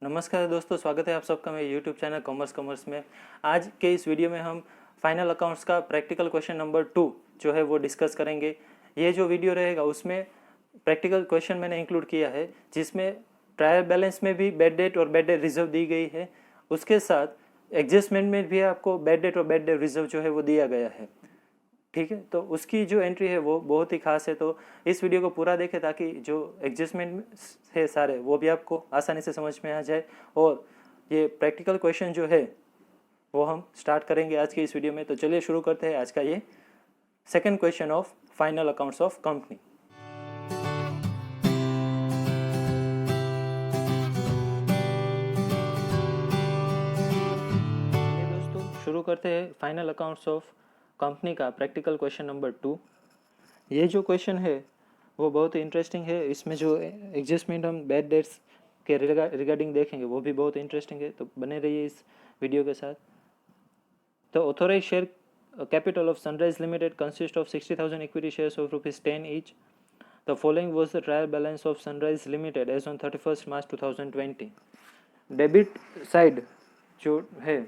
नमस्कार दोस्तों, स्वागत है आप सबका मेरे यूट्यूब चैनल कॉमर्स में। आज के इस वीडियो में हम फाइनल अकाउंट्स का प्रैक्टिकल क्वेश्चन नंबर 2 जो है वो डिस्कस करेंगे। ये जो वीडियो रहेगा उसमें प्रैक्टिकल क्वेश्चन मैंने इंक्लूड किया है, जिसमें ट्रायल बैलेंस में भी बैड डेट और बैड डेट रिजर्व दी गई है। उसके साथ एडजस्टमेंट में भी आपको बैड डेट और बैड डेट रिजर्व जो है वो दिया गया है। ठीक है, तो उसकी जो एंट्री है वो बहुत ही खास है। तो इस वीडियो को पूरा देखें ताकि जो एडजस्टमेंट है सारे वो भी आपको आसानी से समझ में आ जाए। और ये प्रैक्टिकल क्वेश्चन जो है वो हम स्टार्ट करेंगे आज के इस वीडियो में। तो चलिए शुरू करते हैं आज का ये second question of final accounts of company. दोस्तों शुरू करते हैं फाइनल अकाउंट्स ऑफ कंपनी का प्रैक्टिकल क्वेश्चन नंबर 2। ये जो क्वेश्चन है वो बहुत ही इंटरेस्टिंग है। इसमें जो एडजस्टमेंट हम बैड डेट्स के रिगार्डिंग देखेंगे वो भी बहुत इंटरेस्टिंग है, तो बने रहिए इस वीडियो के साथ। तो authorise share capital of Sunrise Limited consist of 60,000 equity shares of ₹10 each. The following was the trial balance of Sunrise Limited as on 31 March 2020। Debit side जो है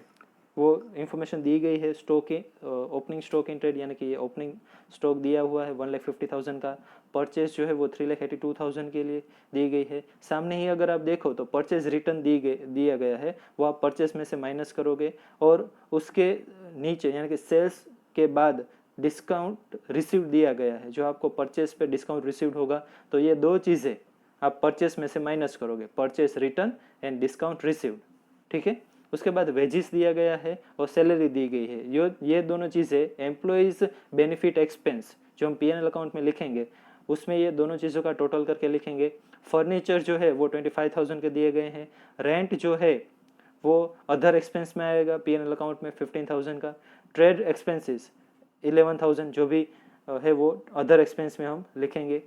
वो इंफॉर्मेशन दी गई है। स्टॉक के ओपनिंग स्टॉक इन ट्रेड, यानी कि ये opening stock दिया हुआ है 1,50,000 का। परचेज जो है वो 3,82,000 के लिए दी गई है। सामने ही अगर आप देखो तो परचेज रिटर्न दिया गया है, वो आप परचेज में से माइनस करोगे और उसके नीचे यानी कि सेल्स के बाद डिस्काउंट रिसीव दिया गया है। जो आपको परचेज पे डिस्काउंट रिसीव होगा, तो ये दो चीज़ें आप परचेज में से माइनस करोगे, purchase return and discount received. ठीक है, उसके बाद वेजिस दिया गया है और सैलरी दी गई है। ये दोनों चीज़ें एम्प्लॉयज़ बेनिफिट एक्सपेंस जो हम पीएनएल अकाउंट में लिखेंगे उसमें ये दोनों चीज़ों का टोटल करके लिखेंगे। फर्नीचर जो है वो 25,000 के दिए गए हैं। रेंट जो है वो अदर एक्सपेंस में आएगा पीएनएल अकाउंट में 15,000 का। ट्रेड एक्सपेंसेस 11,000 जो भी है वो अदर एक्सपेंस में हम लिखेंगे।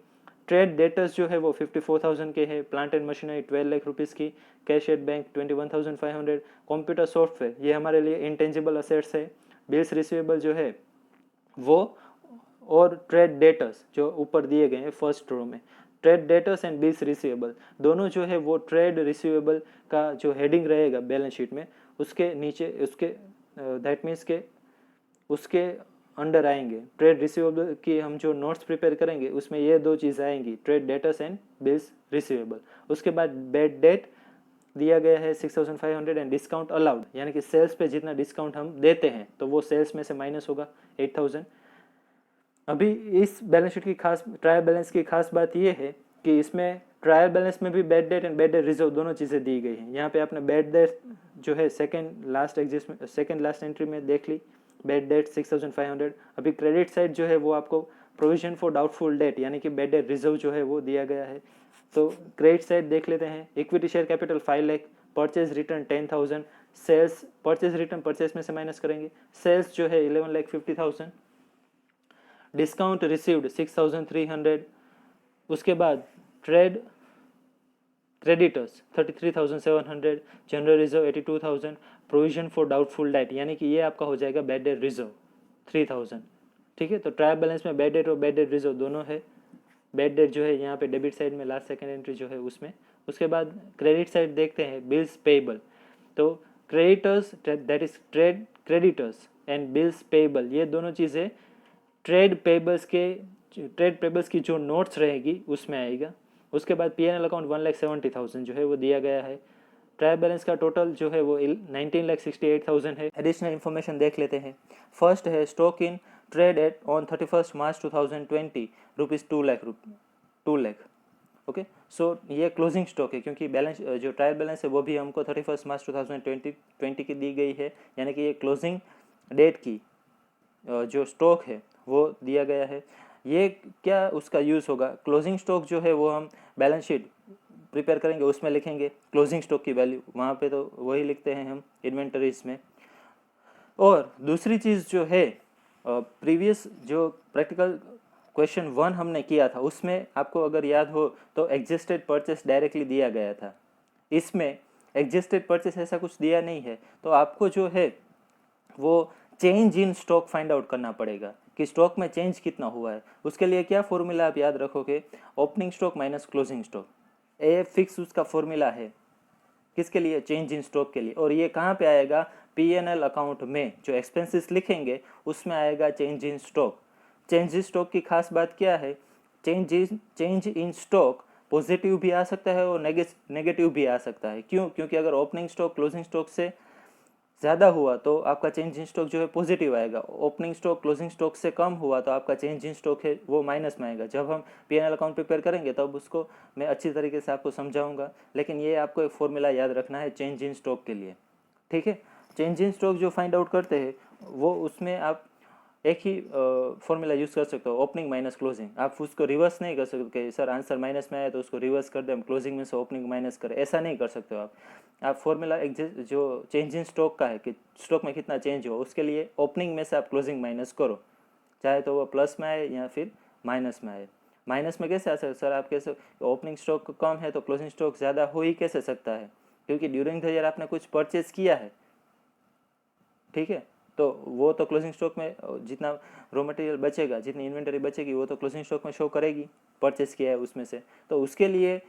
ट्रेड डेटर्स जो है वो 54,000 के हैं। Plant and machinery 12 lakh rupees की। Cash at bank 21,500। Computer software ये हमारे लिए इंटेंजिबल असेट्स है। बिल्स रिसीवेबल जो है वो और ट्रेड डेटर्स जो ऊपर दिए गए हैं फर्स्ट रो में, trade debtors and bills receivable दोनों जो है वो ट्रेड रिसीवेबल का जो हेडिंग रहेगा बैलेंस शीट में उसके नीचे उसके दैट मीन्स के उसके अंडर आएंगे। ट्रेड रिसीवेबल की हम जो नोट्स प्रिपेयर करेंगे उसमें ये दो चीज़ें आएंगी, trade debtors and bills receivable. उसके बाद बैड डेट दिया गया है 6,500 एंड डिस्काउंट अलाउड, यानी कि सेल्स पे जितना डिस्काउंट हम देते हैं तो वो सेल्स में से माइनस होगा 8,000। अभी इस बैलेंस शीट की खास ट्रायल बैलेंस की खास बात यह है कि इसमें ट्रायल बैलेंस में भी bad debt and bad debt reserve दोनों चीज़ें दी गई हैं। यहाँ पे आपने बैड डेट जो है सेकंड लास्ट एंट्री में देख ली, बैड डेट 6,500। अभी क्रेडिट साइड जो है वो आपको प्रोविजन फॉर डाउटफुल डेट यानी कि बैड डेट रिजर्व जो है वो दिया गया है। तो क्रेडिट साइड देख लेते हैं। Equity share capital 5 lakh, purchase return 10,000, sales purchase return purchase में से माइनस करेंगे, सेल्स जो है 11,50,000, डिस्काउंट रिसीव्ड 6,300। उसके बाद trade creditors 33,700, general reserve 82,000, provision for doubtful debt यानी कि ये आपका हो जाएगा बैड डेट रिजर्व 3,000। ठीक है, तो ट्रायल बैलेंस में बैड डेट और बैड डेट रिजर्व दोनों है। बैड डेट जो है यहाँ पे डेबिट साइड में लास्ट सेकंड एंट्री जो है उसमें। उसके बाद क्रेडिट साइड देखते हैं, बिल्स पेएबल। तो creditors that is trade creditors and bills payable ये दोनों चीज़ें ट्रेड पेबल्स की जो नोट्स रहेगी उसमें आएगा। उसके बाद पीएनएल अकाउंट 1,70,000 जो है वो दिया गया है। ट्रायल बैलेंस का टोटल जो है वो 19,68,000 है। एडिशनल इन्फॉर्मेशन देख लेते हैं। फर्स्ट है stock in trade at on 31 March 2020 ₹2 lakh. Okay, so ये क्लोजिंग स्टॉक है क्योंकि बैलेंस जो ट्रायल बैलेंस है वो भी हमको 31 मार्च 2020 की दी गई है, यानी कि ये क्लोजिंग डेट की जो स्टॉक है वो दिया गया है। ये क्या उसका यूज़ होगा, क्लोजिंग स्टॉक जो है वो हम बैलेंस शीट प्रिपेयर करेंगे उसमें लिखेंगे क्लोजिंग स्टॉक की वैल्यू, वहाँ पे तो वही लिखते हैं हम इन्वेंटरीज में। और दूसरी चीज़ जो है प्रीवियस जो प्रैक्टिकल क्वेश्चन 1 हमने किया था उसमें आपको अगर याद हो तो एग्जिस्टेड परचेस डायरेक्टली दिया गया था। इसमें एग्जिस्टेड परचेस ऐसा कुछ दिया नहीं है, तो आपको जो है वो change in stock find out करना पड़ेगा कि स्टॉक में चेंज कितना हुआ है। उसके लिए क्या फॉर्मूला आप याद रखोगे, opening stock minus closing stock. A fix उसका फॉर्मूला है किसके लिए? चेंज इन स्टॉक के लिए। और ये कहाँ पे आएगा? P&L अकाउंट में जो एक्सपेंसेस लिखेंगे उसमें आएगा change in stock. Change in stock की खास बात क्या है? चेंज इन स्टॉक पॉजिटिव भी आ सकता है और नेगेटिव भी आ सकता है। क्यों? क्योंकि अगर ओपनिंग स्टॉक क्लोजिंग स्टॉक से ज़्यादा हुआ तो आपका चेंज इन स्टॉक जो है पॉजिटिव आएगा। ओपनिंग स्टॉक क्लोजिंग स्टॉक से कम हुआ तो आपका चेंज इन स्टॉक है वो माइनस में आएगा। जब हम P&L अकाउंट प्रिपेयर करेंगे तब उसको मैं अच्छी तरीके से आपको समझाऊंगा, लेकिन ये आपको एक फॉर्मूला याद रखना है चेंज इन स्टॉक के लिए, ठीक है। चेंज इन स्टॉक जो फाइंड आउट करते हैं वो उसमें आप एक ही फॉर्मूला यूज़ कर सकते हो, ओपनिंग माइनस क्लोजिंग। आप उसको रिवर्स नहीं कर सकते कि सर आंसर माइनस में आया तो उसको रिवर्स कर दें, हम क्लोजिंग में से ओपनिंग माइनस करें, ऐसा नहीं कर सकते हो आप फॉर्मूला जो चेंज इन स्टॉक का है कि स्टॉक में कितना चेंज हो, उसके लिए ओपनिंग में से आप क्लोजिंग माइनस करो, चाहे तो वो प्लस में आए या फिर माइनस में आए। माइनस में कैसे आ सकता है सर? आप कैसे, ओपनिंग स्टॉक कम है तो क्लोजिंग स्टॉक ज़्यादा हो ही कैसे सकता है? क्योंकि ड्यूरिंग द ईयर आपने कुछ परचेज किया है, ठीक है, तो वो तो क्लोजिंग स्टॉक में जितना रॉ मटेरियल बचेगा, जितनी इन्वेंटरी बचेगी वो तो क्लोजिंग स्टॉक में शो करेगी, परचेस किया है उसमें से। तो उसके लिए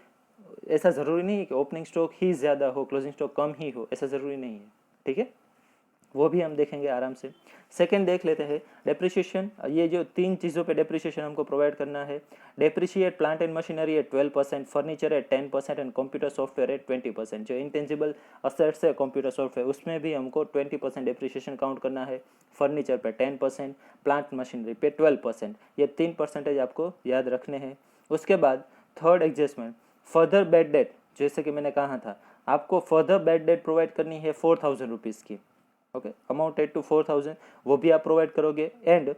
ऐसा ज़रूरी नहीं है कि ओपनिंग स्टॉक ही ज़्यादा हो क्लोजिंग स्टॉक कम ही हो, ऐसा ज़रूरी नहीं है, ठीक है। वो भी हम देखेंगे आराम से। सेकंड देख लेते हैं डेप्रिसिएशन। ये जो 3 चीज़ों पे डेप्रिसिएशन हमको प्रोवाइड करना है, depreciate plant and machinery at 12%, furniture at 10% and computer software at 20%। जो इंटेंजिबल असेट्स है कंप्यूटर सॉफ्टवेयर उसमें भी हमको 20% डेप्रिसिएशन काउंट करना है, फर्नीचर पे 10%, प्लांट मशीनरी पे 12%। ये 3% आपको याद रखने हैं। उसके बाद third adjustment, further bad date, जैसे कि मैंने कहा था आपको फर्दर बैड डेट प्रोवाइड करनी है 4000 रुपीज़ की, ओके, अमाउंटेड टू 4000, वो भी आप प्रोवाइड करोगे। And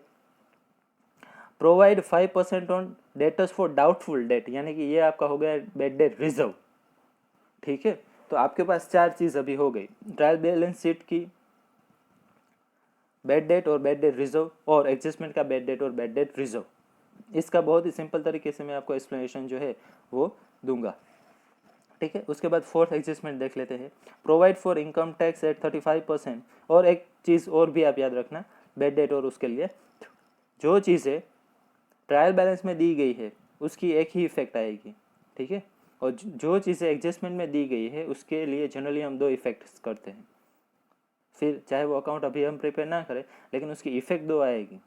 provide 5% on debtors for doubtful debt, यानी कि ये आपका हो गया बैड डेट रिजर्व, ठीक है। तो आपके पास 4 चीज़ अभी हो गई, ट्रायल बैलेंस शीट की बैड डेट और बैड डेट रिजर्व, और एडजस्टमेंट का बैड डेट और बैड डेट रिजर्व। इसका बहुत ही सिंपल तरीके से मैं आपको एक्सप्लेनेशन जो है वो दूंगा, ठीक है। उसके बाद फोर्थ एडजस्टमेंट देख लेते हैं, provide for income tax at 35%। और एक चीज़ और भी आप याद रखना बैड डेट और उसके लिए, जो चीज़ें ट्रायल बैलेंस में दी गई है उसकी एक ही इफेक्ट आएगी, ठीक है। और जो चीज़ें एडजस्टमेंट में दी गई है उसके लिए जनरली हम 2 इफेक्ट्स करते हैं, फिर चाहे वो अकाउंट अभी हम प्रिपेयर ना करें लेकिन उसकी इफेक्ट 2 आएगी,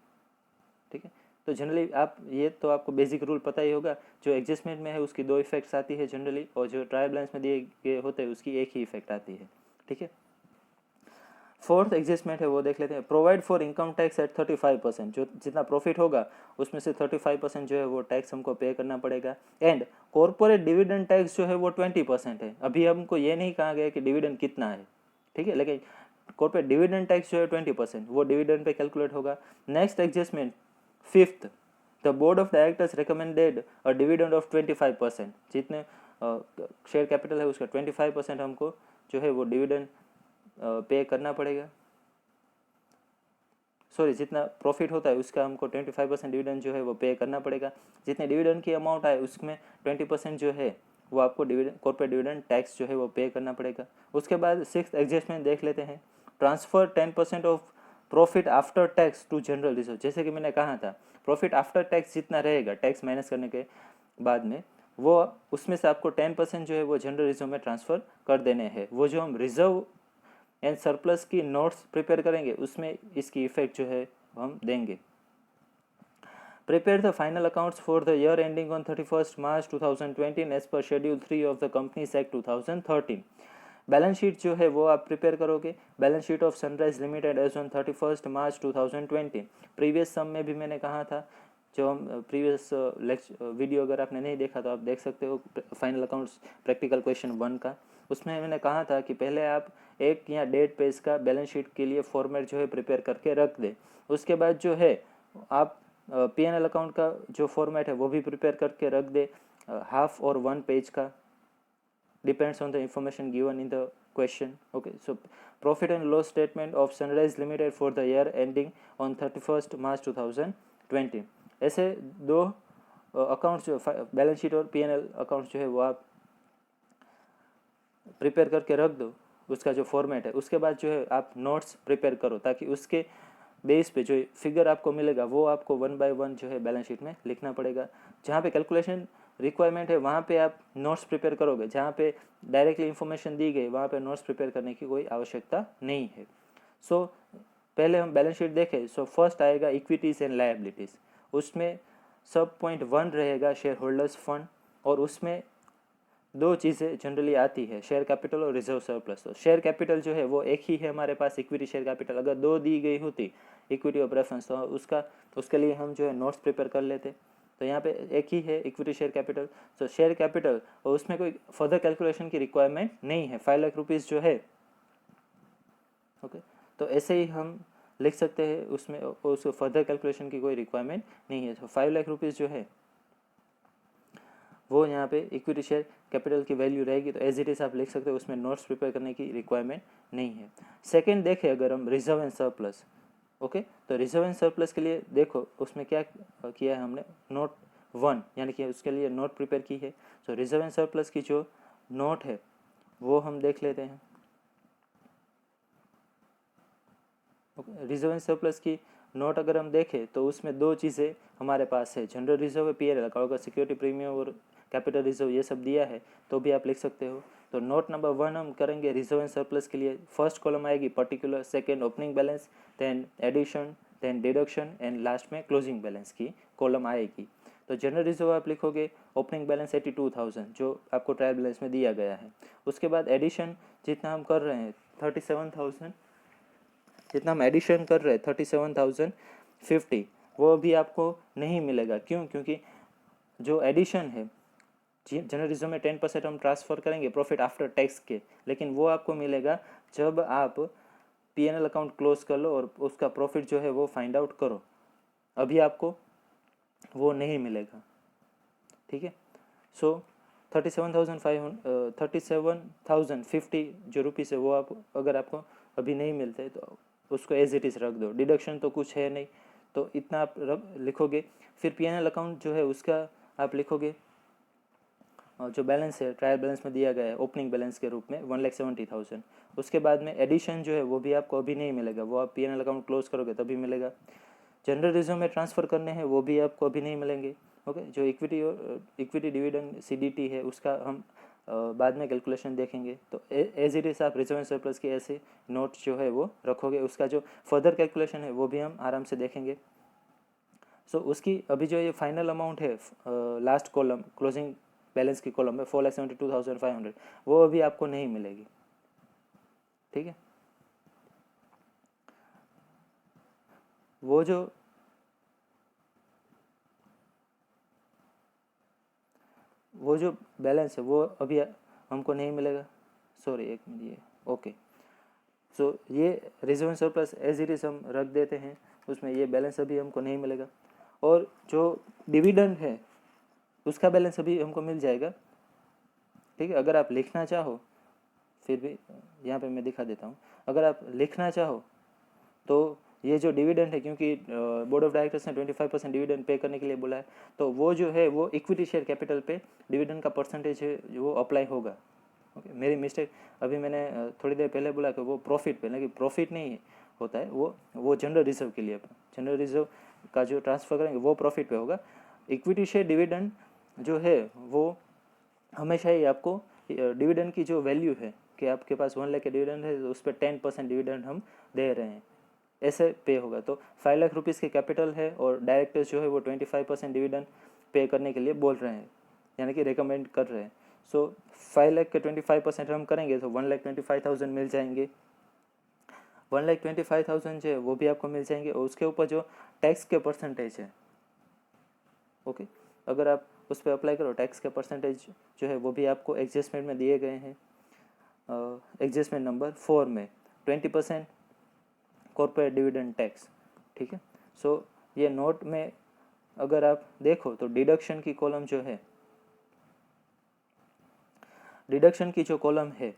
ठीक है। तो जनरली आप ये तो आपको बेसिक रूल पता ही होगा, जो एडजस्टमेंट में है उसकी 2 इफेक्ट्स आती है जनरली, और जो ट्रायल बैलेंस में दिए गए होते हैं उसकी एक ही इफेक्ट आती है, ठीक है। फोर्थ एडजस्टमेंट है वो देख लेते हैं, provide for income tax at 35%। जो जितना प्रॉफिट होगा उसमें से 35% जो है वो टैक्स हमको पे करना पड़ेगा। एंड कॉर्पोरेट डिविडेंड टैक्स जो है वो 20% है। अभी हमको ये नहीं कहा गया कि डिविडेंड कितना है, ठीक है, लेकिन कॉर्पोरेट डिविडेंड टैक्स जो है 20%, वो डिविडेंड पे कैलकुलेट होगा। Next adjustment fifth, the board of directors recommended a dividend of 25%। जितने शेयर कैपिटल है उसका 25% हमको जो है वो डिविडेंड पे करना पड़ेगा। सॉरी, जितना प्रॉफिट होता है उसका हमको 25% डिविडेंड जो है वो पे करना पड़ेगा। जितने डिविडेंड की अमाउंट आए उसमें 20% जो है वो आपको डिविडेंड कॉर्पोरेट डिविडेंड टैक्स जो है वो पे करना पड़ेगा। उसके बाद सिक्स्थ एडजस्टमेंट देख लेते हैं, transfer 10% of profit after tax to general reserve. जैसे कि मैंने कहा था प्रॉफिट आफ्टर टैक्स जितना रहेगा टैक्स माइनस करने के बाद में, वो उसमें से आपको 10% जो है वो जनरल रिजर्व में ट्रांसफ़र कर देने हैं। वो जो हम रिजर्व एंड सरप्लस की नोट्स प्रिपेयर करेंगे उसमें इसकी इफेक्ट जो है हम देंगे। Prepare the final accounts for the year ending on 31 March 2020 as per schedule 3 of the companies act 2013। Balance sheet जो है वो आप प्रिपेयर करोगे, balance sheet of Sunrise Limited as on 31 March 2020। Previous sum में भी मैंने कहा था, जो हम प्रीवियस वीडियो अगर आपने नहीं देखा तो आप देख सकते हो, फाइनल अकाउंट्स प्रैक्टिकल क्वेश्चन 1 का। उसमें मैंने कहा था कि पहले आप 1 या 1.5 पेज का बैलेंस शीट के लिए फॉर्मेट जो है प्रिपेयर करके रख दें। उसके बाद जो है आप P&L अकाउंट का जो फॉर्मेट है वो भी प्रिपेयर करके रख दे, हाफ और 1 पेज का, depends on the information given in the question. Okay, so profit and loss statement of Sunrise limited for the year ending on 31 March 2020। ऐसे 2 अकाउंट्स जो बैलेंस शीट और P&L अकाउंट्स जो है वो आप प्रिपेयर करके रख दो, उसका जो फॉर्मेट है। उसके बाद जो है आप नोट्स प्रिपेयर करो, ताकि उसके बेस पे जो फिगर आपको मिलेगा वो आपको 1 बाय 1 जो है बैलेंस शीट में लिखना पड़ेगा। जहाँ पे कैलकुलेशन रिक्वायरमेंट है वहाँ पे आप नोट्स प्रिपेयर करोगे, जहाँ पे डायरेक्टली इन्फॉर्मेशन दी गई वहाँ पे नोट्स प्रिपेयर करने की कोई आवश्यकता नहीं है। सो पहले हम बैलेंस शीट देखें। सो फर्स्ट आएगा इक्विटीज़ एंड लायबिलिटीज़, उसमें सब पॉइंट 1 रहेगा शेयर होल्डर्स फंड, और उसमें दो चीज़ें जनरली आती है, शेयर कैपिटल और रिजर्व सरप्लस। तो शेयर कैपिटल जो है वो एक ही है हमारे पास, इक्विटी शेयर कैपिटल। अगर दो दी गई होती इक्विटी और प्रेफरेंस तो उसके लिए हम जो है नोट्स प्रिपेयर कर लेते। तो यहाँ पे एक ही है इक्विटी शेयर कैपिटल। तो शेयर कैपिटल और उसमें कोई फर्दर कैलकुलेशन की रिक्वायरमेंट नहीं है, 5 लाख रुपीज़ जो है। ओके, तो ऐसे ही हम लिख सकते हैं, उसमें उसको फर्दर कैलकुलेशन की कोई रिक्वायरमेंट नहीं है। तो 5 लाख रुपीज़ जो है वो यहाँ पे इक्विटी शेयर कैपिटल की वैल्यू रहेगी। तो एज इट इज़ आप लिख सकते हो, उसमें नोट्स प्रिपेयर करने की रिक्वायरमेंट नहीं है। सेकंड देखें अगर हम रिजर्व एंड सरप्लस। ओके, तो रिजर्व एंड सरप्लस के लिए देखो उसमें क्या किया है हमने, नोट 1 यानी कि उसके लिए नोट प्रिपेयर की है। तो रिजर्व एंड सरप्लस की जो नोट है वो हम देख लेते हैं। ओके, रिजर्व एंड सरप्लस की नोट अगर हम देखें तो उसमें दो चीज़ें हमारे पास है, जनरल रिजर्व है, पीएल अगर सिक्योरिटी प्रीमियम और कैपिटल रिजर्व ये सब दिया है तो भी आप लिख सकते हो। तो नोट नंबर 1 हम करेंगे रिजर्व एंड सरप्लस के लिए। फर्स्ट कॉलम आएगी particular, second opening balance, then addition, then deduction and last में क्लोजिंग बैलेंस की कॉलम आएगी। तो जनरल रिजर्व आप लिखोगे ओपनिंग बैलेंस 82,000 जो आपको ट्रायल बैलेंस में दिया गया है। उसके बाद एडिशन जितना हम कर रहे हैं 37,000, जितना हम एडिशन कर रहे हैं 37,050, वो भी आपको नहीं मिलेगा। क्यों? क्योंकि जो एडिशन है जनरल रिजर्व में 10% हम ट्रांसफ़र करेंगे प्रॉफिट आफ्टर टैक्स के, लेकिन वो आपको मिलेगा जब आप पीएनएल अकाउंट क्लोज कर लो और उसका प्रॉफिट जो है वो फाइंड आउट करो, अभी आपको वो नहीं मिलेगा। ठीक है, सो 37,50 जो रुपीज़ है वो आप अगर आपको अभी नहीं मिलते तो उसको एज इट इज़ रख दो। डिडक्शन तो कुछ है नहीं, तो इतना आप लिखोगे। फिर पीएनएल अकाउंट जो है उसका आप लिखोगे जो बैलेंस है ट्रायल बैलेंस में दिया गया है ओपनिंग बैलेंस के रूप में 1,70,000। उसके बाद में एडिशन जो है वो भी आपको अभी नहीं मिलेगा, वो आप पीएनएल अकाउंट क्लोज करोगे तभी मिलेगा। जनरल रिजर्व में ट्रांसफ़र करने हैं वो भी आपको अभी नहीं मिलेंगे। ओके, जो इक्विटी डिविडेंड सीडीटी है उसका हम बाद में कैलकुलेशन देखेंगे। तो एज इट इज़ आप रिजर्व एंड सरप्लस की ऐसे नोट जो है वो रखोगे, उसका जो फर्दर कैलकुलेशन है वो भी हम आराम से देखेंगे। सो उसकी अभी जो ये फाइनल अमाउंट है लास्ट कॉलम क्लोजिंग बैलेंस की कॉलम में 4,72,500, वो अभी आपको नहीं मिलेगी। ठीक है, वो जो बैलेंस है वो अभी हमको नहीं मिलेगा। सॉरी एक मिनट, ये ओके। सो ये reserve and surplus as it is हम रख देते हैं, उसमें ये बैलेंस अभी हमको नहीं मिलेगा। और जो डिविडेंड है उसका बैलेंस अभी हमको मिल जाएगा। ठीक है, अगर आप लिखना चाहो, फिर भी यहाँ पे मैं दिखा देता हूँ, अगर आप लिखना चाहो तो ये जो डिविडेंड है, क्योंकि बोर्ड ऑफ डायरेक्टर्स ने 25% डिविडेंड पे करने के लिए बोला है, तो वो जो है वो इक्विटी शेयर कैपिटल पे डिविडेंड का परसेंटेज है जो वो अप्लाई होगा। ओके, मेरी मिस्टेक, अभी मैंने थोड़ी देर पहले बोला कि वो प्रॉफिट पे, लेकिन प्रॉफिट नहीं होता है, वो जनरल रिजर्व के लिए, जनरल रिजर्व का जो ट्रांसफ़र करेंगे वो प्रॉफिट पे होगा। इक्विटी शेयर डिविडेंड जो है वो हमेशा ही आपको डिविडेंड की जो वैल्यू है कि आपके पास 1 लाख के डिविडेंड है तो उस पर 10% डिविडेंड हम दे रहे हैं, ऐसे पे होगा। तो 5 लाख रुपीज़ के कैपिटल है और डायरेक्टर्स जो है वो 25% डिविडेंड पे करने के लिए बोल रहे हैं, यानी कि रिकमेंड कर रहे हैं। सो 5 लाख के 25% हम करेंगे तो 1,25,000 मिल जाएंगे। 1,25,000 जो है वो भी आपको मिल जाएंगे, और उसके ऊपर जो टैक्स के परसेंटेज है, ओके, अगर आप उस पर अप्लाई करो टैक्स के परसेंटेज जो है वो भी आपको एडजस्टमेंट में दिए गए हैं। एडजस्टमेंट नंबर 4 में 20% कॉर्पोरेट डिविडेंड टैक्स। ठीक है, सो ये नोट में अगर आप देखो तो डिडक्शन की कॉलम जो है, डिडक्शन की जो कॉलम है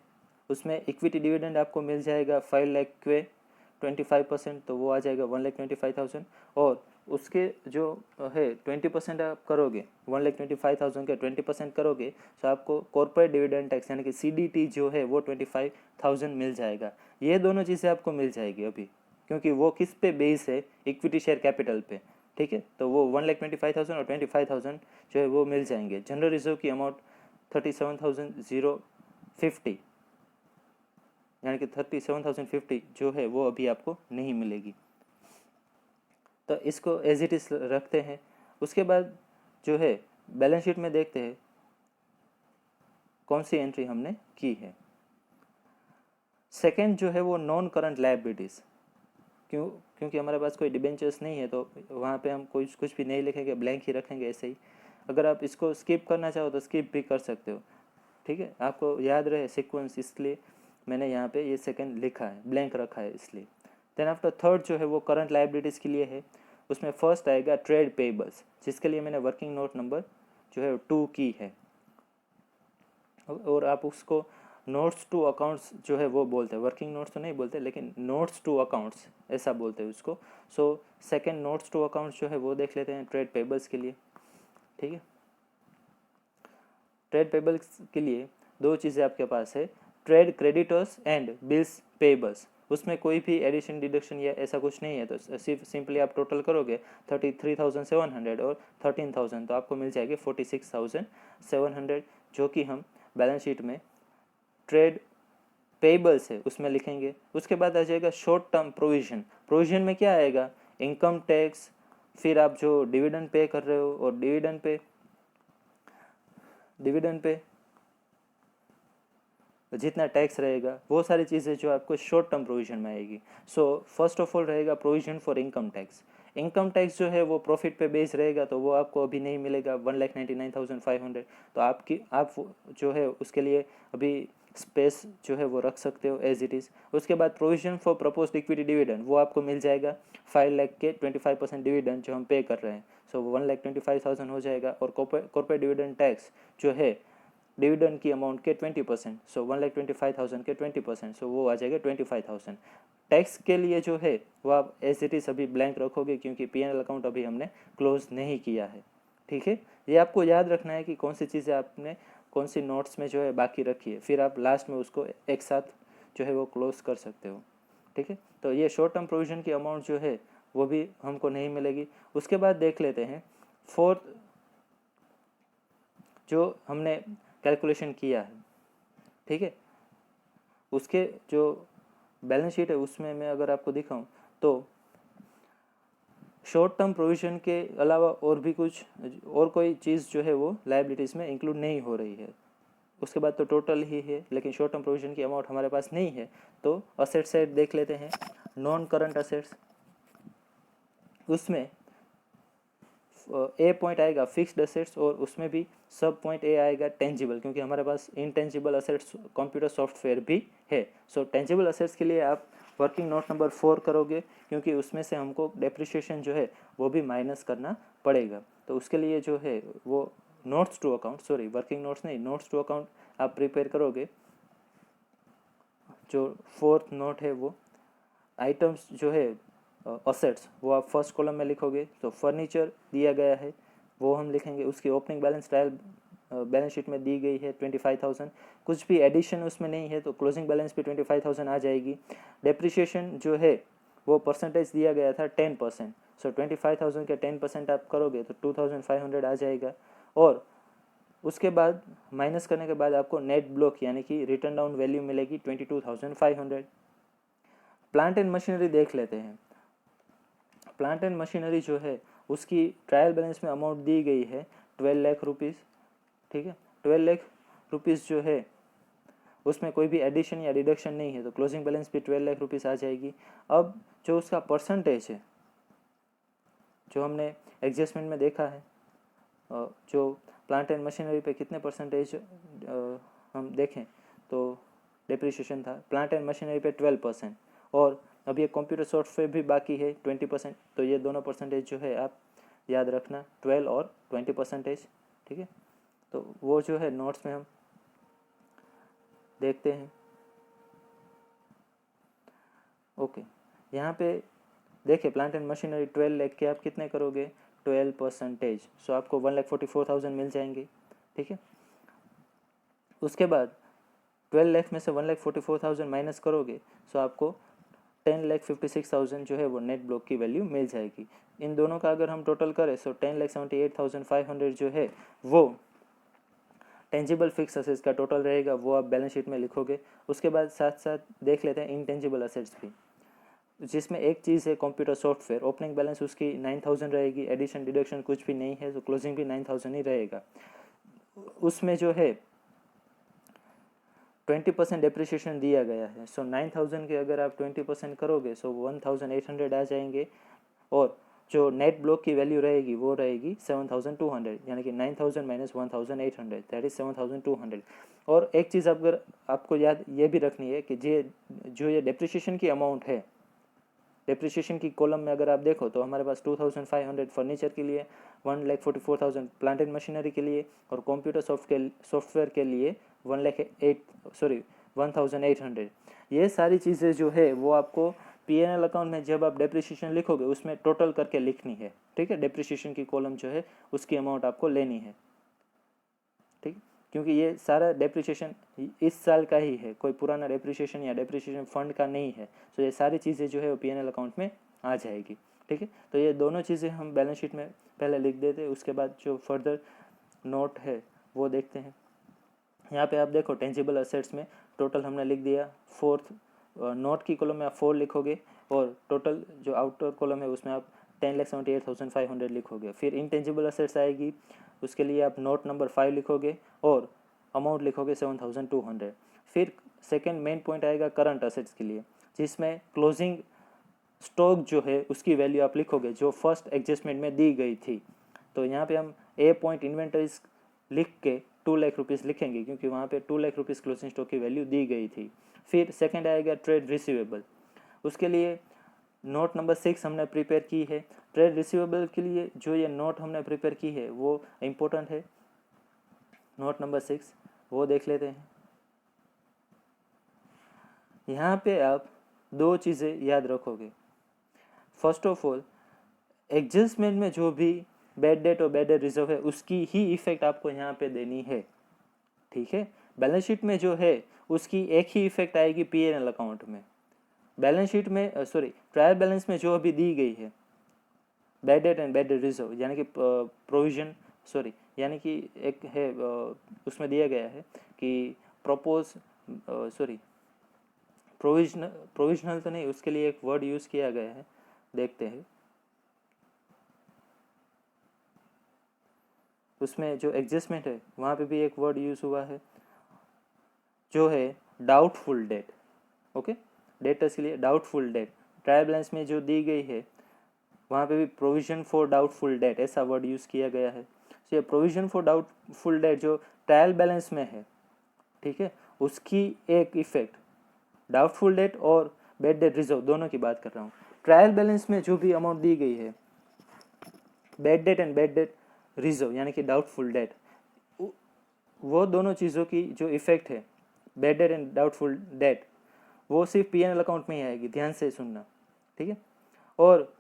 उसमें इक्विटी डिविडेंड आपको मिल जाएगा 5 लाख के 25%, तो वो आ जाएगा 1,25,000। और उसके जो है 20% आप करोगे, 1,25,000 के 20% करोगे तो आपको कॉर्पोरेट डिविडेंड टैक्स यानी कि सीडीटी जो है वो 25,000 मिल जाएगा। ये दोनों चीज़ें आपको मिल जाएगी अभी, क्योंकि वो किस पे बेस है, इक्विटी शेयर कैपिटल पे। ठीक है। तो वो 1,25,000 और 25,000 जो है वो मिल जाएंगे। जनरल रिजर्व की अमाउंट 37,050 यानी कि 37,050 जो है वो अभी आपको नहीं मिलेगी। तो इसको एज इट इज रखते हैं। उसके बाद जो है बैलेंस शीट में देखते हैं कौन सी एंट्री हमने की है। सेकंड जो है वो नॉन करंट लायबिलिटीज़, क्योंकि हमारे पास कोई डिबेंचर्स नहीं है तो वहाँ पे हम कुछ भी नहीं लिखेंगे, ब्लैंक ही रखेंगे ऐसे ही। अगर आप इसको स्किप करना चाहो तो स्किप भी कर सकते हो, ठीक है। आपको याद रहे सीक्वेंस, इसलिए मैंने यहाँ पे ये सेकंड लिखा है, ब्लैंक रखा है इसलिए। देन आफ्टर थर्ड जो है वो करंट लायबिलिटीज़ के लिए है। उसमें फर्स्ट आएगा ट्रेड पेबल्स, जिसके लिए मैंने वर्किंग नोट नंबर जो है 2 की है, और आप उसको नोट्स टू अकाउंट्स जो है वो बोलते हैं। वर्किंग नोट्स तो नहीं बोलते, लेकिन नोट्स टू अकाउंट्स ऐसा बोलते हैं उसको। So second notes to accounts जो है वो देख लेते हैं ट्रेड पेबल्स के लिए, ठीक है। ट्रेड पेबल्स के लिए दो चीज़ें आपके पास है, trade creditors and bills payables. उसमें कोई भी एडिशन डिडक्शन या ऐसा कुछ नहीं है, तो सिर्फ सिंपली आप टोटल करोगे 33,700 और 13,000 तो आपको मिल जाएगी 46,700, जो कि हम बैलेंस शीट में ट्रेड पेबल्स है उसमें लिखेंगे। उसके बाद आ जाएगा शॉर्ट टर्म प्रोविजन। प्रोविजन में क्या आएगा, इनकम टैक्स, फिर आप जो डिविडेंड पे कर रहे हो और डिविडेंड पे जितना टैक्स रहेगा वो सारी चीज़ें जो आपको शॉर्ट टर्म प्रोविजन में आएगी। सो फर्स्ट ऑफ ऑल रहेगा provision for income tax. Income tax जो है वो प्रॉफिट पे बेस रहेगा, तो वो आपको अभी नहीं मिलेगा 1,99,500। तो आप जो है उसके लिए अभी स्पेस जो है वो रख सकते हो एज इट इज़। उसके बाद provision for proposed equity dividend, वो आपको मिल जाएगा 5 लाख के 25% डिविडेंड जो हम पे कर रहे हैं। सो 1,25,000 हो जाएगा। और कॉर्पोरेट डिविडेंड टैक्स जो है डिविडेंड की अमाउंट के 20%, सो 1,25,000 के 20%, सो वो आ जाएगा 25,000। टैक्स के लिए जो है वो आप एज इट इज़ अभी ब्लैंक रखोगे, क्योंकि P&L अकाउंट अभी हमने क्लोज नहीं किया है, ठीक है। ये आपको याद रखना है कि कौन सी चीज़ें आपने कौन सी नोट्स में जो है बाकी रखी है, फिर आप लास्ट में उसको एक साथ जो है वो क्लोज कर सकते हो, ठीक है। तो ये शॉर्ट टर्म प्रोविजन की अमाउंट जो है वो भी हमको नहीं मिलेगी। उसके बाद देख लेते हैं फोर्थ जो हमने कैलकुलेशन किया है, ठीक है। उसके जो बैलेंस शीट है उसमें मैं अगर आपको दिखाऊं तो शॉर्ट टर्म प्रोविजन के अलावा और भी कुछ और कोई चीज़ जो है वो लायबिलिटीज़ में इंक्लूड नहीं हो रही है। उसके बाद तो टोटल ही है, लेकिन शॉर्ट टर्म प्रोविजन की अमाउंट हमारे पास नहीं है। तो असेट साइड देख लेते हैं, नॉन करंट असेट्स। उसमें ए पॉइंट आएगा फिक्स्ड असेट्स, और उसमें भी सब पॉइंट ए आएगा टेंजिबल, क्योंकि हमारे पास इनटेंजिबल असेट्स कंप्यूटर सॉफ्टवेयर भी है। सो टेंजिबल असेट्स के लिए आप वर्किंग नोट नंबर 4 करोगे, क्योंकि उसमें से हमको डेप्रिसिएशन जो है वो भी माइनस करना पड़ेगा। तो उसके लिए जो है वो notes to account, sorry working notes नहीं, नोट्स टू अकाउंट आप प्रिपेयर करोगे। जो फोर्थ नोट है वो आइटम्स जो है असेट्स, वो आप फर्स्ट कॉलम में लिखोगे। तो फर्नीचर दिया गया है वो हम लिखेंगे, उसकी opening balance trial balance sheet में दी गई है 25,000। कुछ भी एडिशन उसमें नहीं है तो क्लोजिंग बैलेंस भी 25,000 आ जाएगी। डेप्रिसिएशन जो है वो परसेंटेज दिया गया था 10%, सो 25,000 के 10% आप करोगे तो 2,500 आ जाएगा। और उसके बाद माइनस करने के बाद आपको नेट ब्लॉक यानी कि रिटर्न डाउन वैल्यू मिलेगी 22,500। प्लांट एंड मशीनरी देख लेते हैं। प्लांट एंड मशीनरी जो है उसकी ट्रायल बैलेंस में अमाउंट दी गई है 12 लाख रुपीज़, ठीक है। 12 लाख रुपीज़ जो है उसमें कोई भी एडिशन या रिडक्शन नहीं है, तो क्लोजिंग बैलेंस भी 12 लाख रुपीज़ आ जाएगी। अब जो उसका परसेंटेज है जो हमने एडजस्टमेंट में देखा है, जो प्लांट एंड मशीनरी पे कितने परसेंटेज हम देखें तो डिप्रिसिएशन था प्लांट एंड मशीनरी पे 12%, और अब ये कंप्यूटर सॉफ्टवेयर भी बाकी है 20%। तो ये दोनों परसेंटेज जो है आप याद रखना, 12 और 20%, ठीक है। तो वो जो है नोट्स में हम देखते हैं। ओके, यहाँ पे देखिए प्लांट एंड मशीनरी 12 लाख के आप कितने करोगे 12%, सो आपको 1,44,000 मिल जाएंगे, ठीक है। उसके बाद 12 लाख में से 1,44,000 माइनस करोगे, सो आपको 10,56,000 जो है वो नेट ब्लॉक की वैल्यू मिल जाएगी। इन दोनों का अगर हम टोटल करें तो 10,78,500 जो है वो टेंजिबल फिक्स असेट्स का टोटल रहेगा, वो आप बैलेंस शीट में लिखोगे। उसके बाद साथ साथ देख लेते हैं इंटेंजिबल असेट्स भी, जिसमें एक चीज़ है कंप्यूटर सॉफ्टवेयर। ओपनिंग बैलेंस उसकी 9,000 रहेगी, एडिशन डिडक्शन कुछ भी नहीं है, तो क्लोजिंग भी 9,000 ही रहेगा। उसमें जो है 20% डेप्रिसिएशन दिया गया है। सो 9,000 के अगर आप 20% करोगे सो 1,800 आ जाएंगे, और जो नेट ब्लॉक की वैल्यू रहेगी वो रहेगी 7,200, यानी कि 9,000 माइनस 1,800 दैट इज 7,200। और एक चीज़ अगर आपको याद ये भी रखनी है कि जो ये डेप्रिसिएशन की अमाउंट है, डेप्रिसिएशन की कॉलम में अगर आप देखो तो हमारे पास 2,500 फर्नीचर के लिए, 1,44,000 प्लांट एंड मशीनरी के लिए, और कंप्यूटर सॉफ्टवेयर के लिए 1,800। ये सारी चीज़ें जो है वो आपको P&L अकाउंट में जब आप डेप्रिसिएशन लिखोगे उसमें टोटल करके लिखनी है, ठीक है। डेप्रिसिएशन की कॉलम जो है उसकी अमाउंट आपको लेनी है, ठीक, क्योंकि ये सारा डेप्रिसिएशन इस साल का ही है, कोई पुराना डेप्रिसिएशन या डेप्रिसिएशन फंड का नहीं है। तो ये सारी चीज़ें जो है वो P&L अकाउंट में आ जाएगी, ठीक है। तो ये दोनों चीज़ें हम बैलेंस शीट में पहले लिख देते हैं, उसके बाद जो फर्दर नोट है वो देखते हैं। यहाँ पे आप देखो टेंजिबल असेट्स में टोटल हमने लिख दिया। फोर्थ नोट की कॉलम में आप 4 लिखोगे, और टोटल जो आउटर कॉलम है उसमें आप 10,78,500 लिखोगे। फिर इंटेंजिबल असेट्स आएगी, उसके लिए आप नोट नंबर 5 लिखोगे और अमाउंट लिखोगे 7,200। फिर सेकेंड मेन पॉइंट आएगा करंट असेट्स के लिए, जिसमें क्लोजिंग स्टॉक जो है उसकी वैल्यू आप लिखोगे जो फर्स्ट एडजस्टमेंट में दी गई थी। तो यहाँ पे हम ए पॉइंट इन्वेंटरीज लिख के 2 लाख रुपीज़ लिखेंगे, क्योंकि वहाँ पे 2 लाख रुपीज़ क्लोजिंग स्टॉक की वैल्यू दी गई थी। फिर सेकंड आएगा ट्रेड रिसीवेबल, उसके लिए नोट नंबर 6 हमने प्रिपेयर की है। ट्रेड रिसीवेबल के लिए जो ये नोट हमने प्रिपेयर की है वो इम्पोर्टेंट है, नोट नंबर 6 वो देख लेते हैं। यहाँ पे आप 2 चीज़ें याद रखोगे। फर्स्ट ऑफ ऑल, एडजस्टमेंट में जो भी बैड डेट और बैड डेट रिजर्व है उसकी ही इफेक्ट आपको यहाँ पे देनी है, ठीक है। बैलेंस शीट में जो है उसकी एक ही इफेक्ट आएगी P&L अकाउंट में। बैलेंस शीट में ट्रायल बैलेंस में जो अभी दी गई है bad debt and bad debt reserve, यानी कि प्रोविजन यानी कि एक है उसमें दिया गया है कि प्रोविजनल तो नहीं, उसके लिए एक वर्ड यूज़ किया गया है, देखते हैं। उसमें जो एडजस्टमेंट है वहाँ पे भी एक वर्ड यूज़ हुआ है जो है डाउटफुल डेट, ओके। डेटर्स के लिए डाउटफुल डेट, ट्रायल बैलेंस में जो दी गई है वहाँ पे भी प्रोविजन फॉर डाउटफुल डेट ऐसा वर्ड यूज़ किया गया है। तो ये प्रोविजन फॉर डाउटफुल डेट जो ट्रायल बैलेंस में है, ठीक है, उसकी एक इफेक्ट डाउटफुल डेट और बैड डेट रिजर्व दोनों की बात कर रहा हूँ। ट्रायल बैलेंस में जो भी अमाउंट दी गई है bad debt and bad debt reserve यानी कि डाउटफुल डेट, वो दोनों चीज़ों की जो इफेक्ट है bad debt and doubtful debt वो सिर्फ P&L अकाउंट में ही आएगी, ध्यान से सुनना, ठीक है। और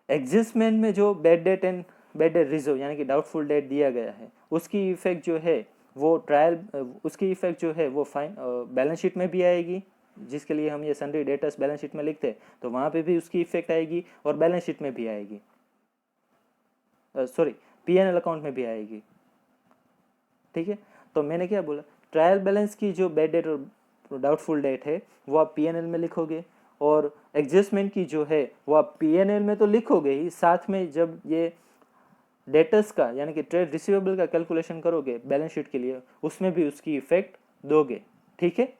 एडजस्टमेंट में जो bad debt and bad debt reserve यानी कि डाउटफुल डेट दिया गया है उसकी इफेक्ट जो है वो उसकी इफेक्ट जो है वो बैलेंस शीट में भी आएगी, जिसके लिए हम ये सन्ड्री डेटर्स बैलेंस शीट में लिखते हैं, तो वहाँ पे भी उसकी इफेक्ट आएगी और बैलेंस शीट में भी आएगी, P&L अकाउंट में भी आएगी, ठीक है। तो मैंने क्या बोला, ट्रायल बैलेंस की जो बैड डेट और डाउटफुल डेट है वो आप P&L में लिखोगे, और एडजस्टमेंट की जो है वो आप P&L में तो लिखोगे ही, साथ में जब ये डेटर्स का यानी कि ट्रेड रिसीवेबल का कैलकुलेशन करोगे बैलेंस शीट के लिए उसमें भी उसकी इफेक्ट दोगे, ठीक है।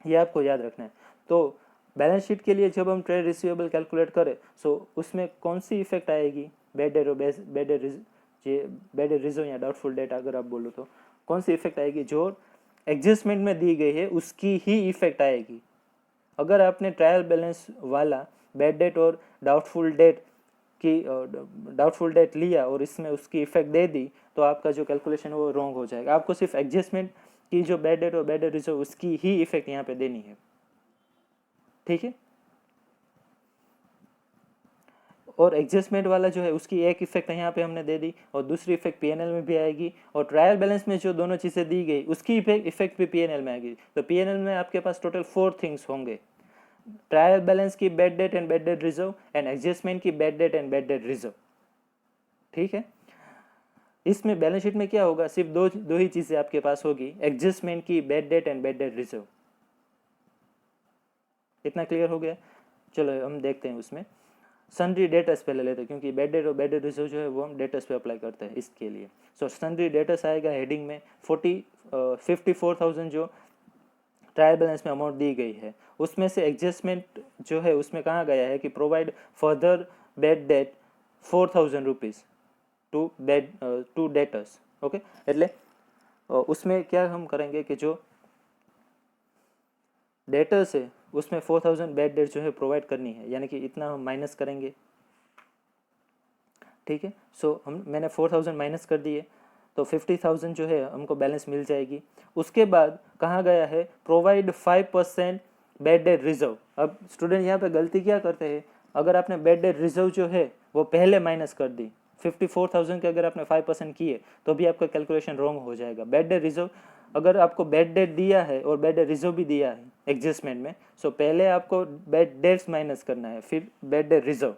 ये आपको याद रखना है। तो बैलेंस शीट के लिए जब हम ट्रेड रिसीवेबल कैलकुलेट करें सो उसमें कौन सी इफेक्ट आएगी, बैड डेट और बैड डेट रिजर्व या डाउटफुल डेट अगर आप बोलो तो कौन सी इफेक्ट आएगी, जो एडजस्टमेंट में दी गई है उसकी ही इफेक्ट आएगी। अगर आपने ट्रायल बैलेंस वाला बैड डेट और डाउटफुल डेट लिया और इसमें उसकी इफेक्ट दे दी तो आपका जो कैलकुलेशन वो रॉन्ग हो जाएगा। आपको सिर्फ एडजस्टमेंट की जो बैड डेट और बैड डेट रिजर्व उसकी ही इफेक्ट यहाँ पे देनी है, ठीक है। और एडजस्टमेंट वाला जो है उसकी एक इफेक्ट यहाँ पे हमने दे दी और दूसरी इफेक्ट P&L में भी आएगी, और ट्रायल बैलेंस में जो दोनों चीज़ें दी गई उसकी इफेक्ट भी P&L में आएगी। तो P&L में आपके पास टोटल 4 थिंग्स होंगे, ट्रायल बैलेंस की bad debt and bad debt reserve and adjustment की bad debt and bad debt reserve. ठीक है, इसमें बैलेंस शीट में क्या होगा, सिर्फ दो ही चीजें आपके पास होगी, एडजस्टमेंट की bad debt and bad debt reserve. इतना क्लियर हो गया। चलो हम देखते हैं उसमें सन्ड्री डेटर्स पहले लेते हैं, क्योंकि बैड डेट और बैड डेट रिजर्व जो है वो हम डेटर्स पे अप्लाई करते हैं इसके लिए। सो सन्ड्री डेटर्स आएगा हेडिंग में 54,000 जो ट्रायल बैलेंस में अमाउंट दी गई है, उसमें से एडजस्टमेंट जो है उसमें कहा गया है कि provide further bad debt 4,000 rupees to debtors. Okay, એટલે उसमें क्या हम करेंगे कि जो डेटर्स है उसमें 4,000 बैड डेट जो है प्रोवाइड करनी है, यानी कि इतना हम माइनस करेंगे। ठीक है, सो मैंने 4,000 माइनस कर दिए तो 50,000 जो है हमको बैलेंस मिल जाएगी। उसके बाद कहा गया है प्रोवाइड 5% बैड डेट रिजर्व। अब स्टूडेंट यहाँ पे गलती क्या करते हैं, अगर आपने बैड डेट रिजर्व जो है वो पहले माइनस कर दी, 54,000 के अगर आपने 5% किए तो भी आपका कैलकुलेशन रॉन्ग हो जाएगा। बैड डेट रिजर्व अगर आपको बैड डेट दिया है और बैड डेट रिजर्व भी दिया है एडजस्टमेंट में, सो पहले आपको बैड डेट्स माइनस करना है फिर बैड डेट रिजर्व,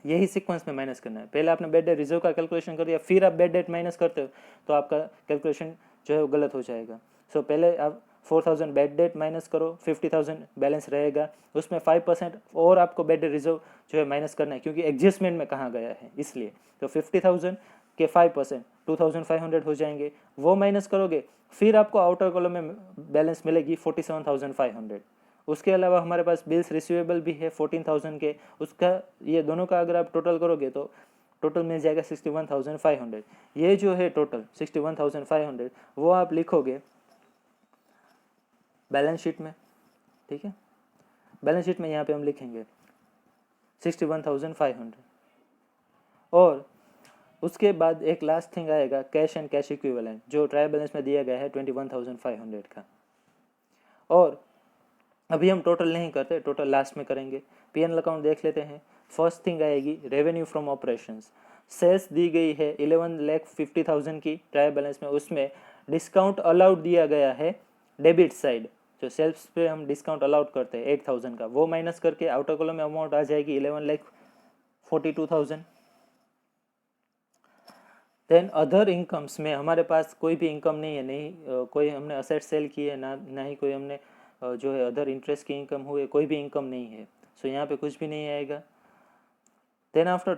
यही सीक्वेंस में माइनस करना है। पहले आपने बैड डेट रिजर्व का कैलकुलेशन कर दिया फिर आप बैड डेट माइनस करते हो तो आपका कैलकुलेशन जो है वो गलत हो जाएगा। सो पहले आप 4,000 बैड डेट माइनस करो, 50,000 बैलेंस रहेगा, उसमें 5% और आपको बैड डेट रिजर्व जो है माइनस करना है, क्योंकि एडजस्टमेंट में कहा गया है इसलिए। तो 50,000 के 5% 2,500 हो जाएंगे, वो माइनस करोगे फिर आपको आउटर कॉलम में बैलेंस मिलेगी 47,500। उसके अलावा हमारे पास बिल्स रिसीवेबल भी है 14,000 के, उसका ये दोनों का अगर आप टोटल करोगे तो टोटल मिल जाएगा 61,500। ये जो है टोटल 61,500 वो आप लिखोगे बैलेंस शीट में। ठीक है, बैलेंस शीट में यहाँ पे हम लिखेंगे 61,500। और उसके बाद एक लास्ट थिंग आएगा कैश एंड कैश इक्विवेलेंट, जो ट्रायल बैलेंस में दिया गया है 21,500 का। और अभी हम टोटल नहीं करते, टोटल लास्ट में करेंगे। पीएनएल अकाउंट देख लेते हैं। फर्स्ट थिंग आएगी रेवेन्यू फ्रॉम ऑपरेशंस। सेल्स दी गई है 11,50,000 की ट्रायल बैलेंस में, उसमें डिस्काउंट अलाउड दिया गया है डेबिट साइड, जो सेल्स पे हम डिस्काउंट अलाउड करते हैं 8,000 का, वो माइनस करके आउटर कॉलम में अमाउंट आ जाएगी 11,42,000। देन अदर इनकम्स में हमारे पास कोई भी इनकम नहीं है, नहीं कोई हमने असेट सेल की है, ना ही कोई हमने जो है अदर इंटरेस्ट की इनकम हुई, कोई भी इनकम नहीं है। सो यहाँ पे कुछ भी नहीं आएगा। Then after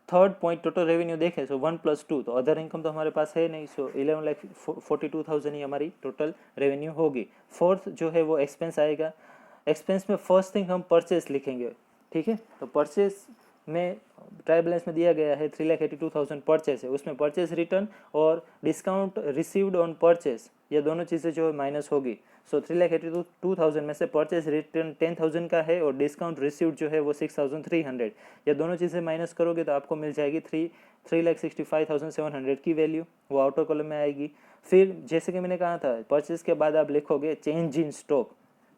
third point total revenue देखें सो 1+2, तो अदर इनकम तो हमारे पास है नहीं, सो 11,42,000 ही हमारी टोटल रेवेन्यू होगी। फोर्थ जो है वो एक्सपेंस आएगा। एक्सपेंस में फर्स्ट थिंग हम परचेस लिखेंगे। ठीक है, तो परचेस में ट्रायल बैलेंस में दिया गया है 3,82,000 परचेस है, उसमें परचेस रिटर्न और डिस्काउंट रिसीव्ड ऑन परचेस ये दोनों चीज़ें जो है माइनस होगी। सो 3,82,000 में से परचेस रिटर्न 10,000 का है और डिस्काउंट रिसीव्ड जो है वो 6,300, ये दोनों चीज़ें माइनस करोगे तो आपको मिल जाएगी 3,65,700 की वैल्यू, वो आउटर कॉलम में आएगी। फिर जैसे कि मैंने कहा था परचेस के बाद आप लिखोगे change in stock.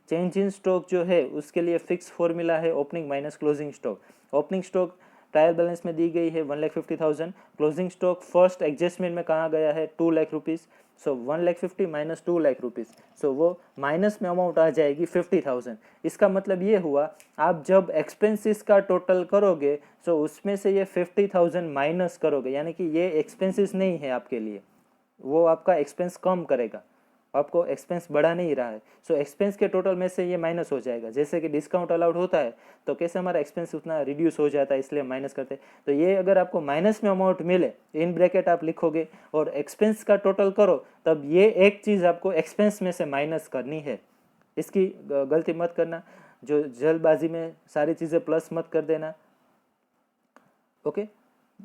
Change in stock जो है उसके लिए फिक्स फॉर्मूला है opening minus closing stock. Opening stock trial balance में दी गई है 1,50,000, क्लोजिंग स्टॉक फर्स्ट एडजस्टमेंट में कहा गया है 2 लाख रुपीज़, सो 1,50,000 माइनस 2 लाख रुपीज़, सो वो माइनस में अमाउंट आ जाएगी 50,000। इसका मतलब ये हुआ आप जब एक्सपेंसेस का टोटल करोगे सो उसमें से ये 50,000 माइनस करोगे, यानी कि ये एक्सपेंसेस नहीं है आपके लिए, वो आपका एक्सपेंस कम करेगा, आपको एक्सपेंस बढ़ा नहीं रहा है। सो एक्सपेंस के टोटल में से ये माइनस हो जाएगा। जैसे कि डिस्काउंट अलाउड होता है तो कैसे हमारा एक्सपेंस उतना रिड्यूस हो जाता है, इसलिए माइनस करते हैं। तो ये अगर आपको माइनस में अमाउंट मिले इन ब्रैकेट आप लिखोगे और एक्सपेंस का टोटल करो, तब ये एक चीज़ आपको एक्सपेंस में से माइनस करनी है। इसकी गलती मत करना, जो जल्दबाजी में सारी चीज़ें प्लस मत कर देना। ओके,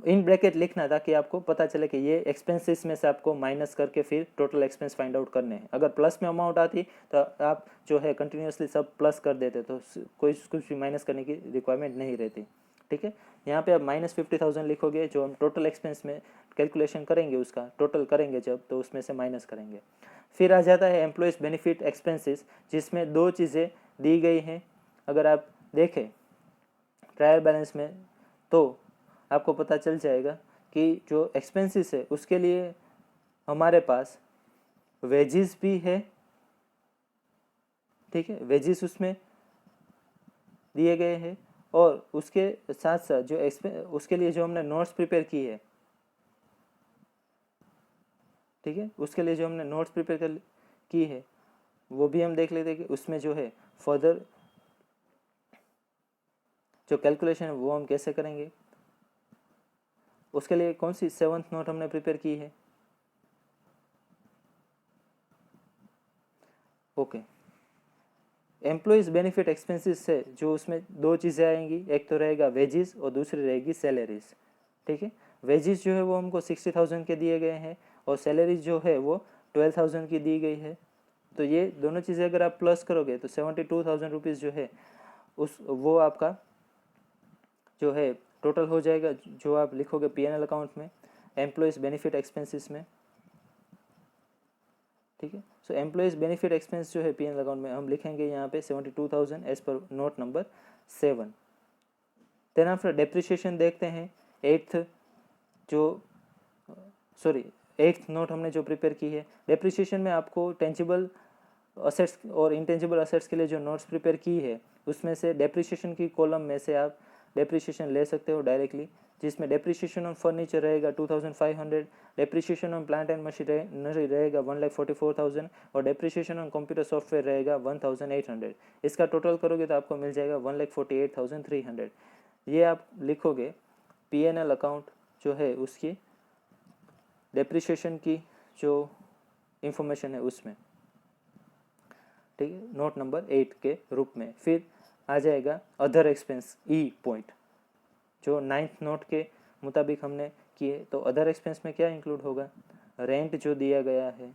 इन ब्रैकेट लिखना ताकि आपको पता चले कि ये एक्सपेंसेस में से आपको माइनस करके फिर टोटल एक्सपेंस फाइंड आउट करने हैं। अगर प्लस में अमाउंट आती तो आप जो है कंटिन्यूसली सब प्लस कर देते, तो कोई कुछ भी माइनस करने की रिक्वायरमेंट नहीं रहती। ठीक है, यहाँ पे आप -50,000 लिखोगे, जो हम टोटल एक्सपेंस में कैलकुलेशन करेंगे उसका टोटल करेंगे जब, तो उसमें से माइनस करेंगे। फिर आ जाता है एम्प्लॉयज़ बेनिफिट एक्सपेंसेस, जिसमें दो चीज़ें दी गई हैं। अगर आप देखें ट्रायल बैलेंस में तो आपको पता चल जाएगा कि जो एक्सपेंसेस है उसके लिए हमारे पास वेजेस भी है। ठीक है, वेजेस उसमें दिए गए हैं, और उसके साथ साथ जो उसके लिए जो हमने नोट्स प्रिपेयर की है, ठीक है, उसके लिए जो हमने नोट्स प्रिपेयर की है वो भी हम देख लेते हैं कि उसमें जो है फर्दर जो कैलकुलेशन है वो हम कैसे करेंगे। उसके लिए कौन सी 7th नोट हमने प्रिपेयर की है। ओके, एम्प्लॉयज़ बेनिफिट एक्सपेंसेस से जो उसमें दो चीज़ें आएंगी, एक तो रहेगा वेजेस और दूसरी रहेगी सैलरीज, ठीक है। वेजेस जो है वो हमको 60,000 के दिए गए हैं, और सैलरीज जो है वो 12,000 की दी गई है। तो ये दोनों चीज़ें अगर आप प्लस करोगे तो 72,000 रुपीज़ जो है वो आपका जो है टोटल हो जाएगा, जो आप लिखोगे P&L अकाउंट में एम्प्लॉयज़ बेनिफिट एक्सपेंसेस में, ठीक है। सो एम्प्लॉयज़ बेनिफिट एक्सपेंस जो है P&L अकाउंट में हम लिखेंगे यहाँ पे 72,000 as per note number 7। Then after depreciation देखते हैं, एट्थ नोट हमने जो प्रिपेयर की है। डेप्रिसिएशन में आपको टेंजिबल असेट्स और इंटेंजिबल असेट्स के लिए जो नोट्स प्रिपेयर की है उसमें से डेप्रिसिएशन की कॉलम में से आप डेप्रिसिएशन ले सकते हो डायरेक्टली, जिसमें डेप्रिसिएशन ऑन फर्नीचर रहेगा 2,500, depreciation on plant and machinery रहेगा 1,44,000, और डेप्रिसिएशन ऑन कंप्यूटर सॉफ्टवेयर रहेगा 1,800। इसका टोटल करोगे तो आपको मिल जाएगा 1,48,300। ये आप लिखोगे P&L अकाउंट जो है उसकी डेप्रिसिएशन की जो इंफॉर्मेशन है उसमें, ठीक है, नोट नंबर 8 के रूप में। फिर आ जाएगा अदर एक्सपेंस ई पॉइंट, जो 9th नोट के मुताबिक हमने किए। तो अदर एक्सपेंस में क्या इंक्लूड होगा, रेंट जो दिया गया है,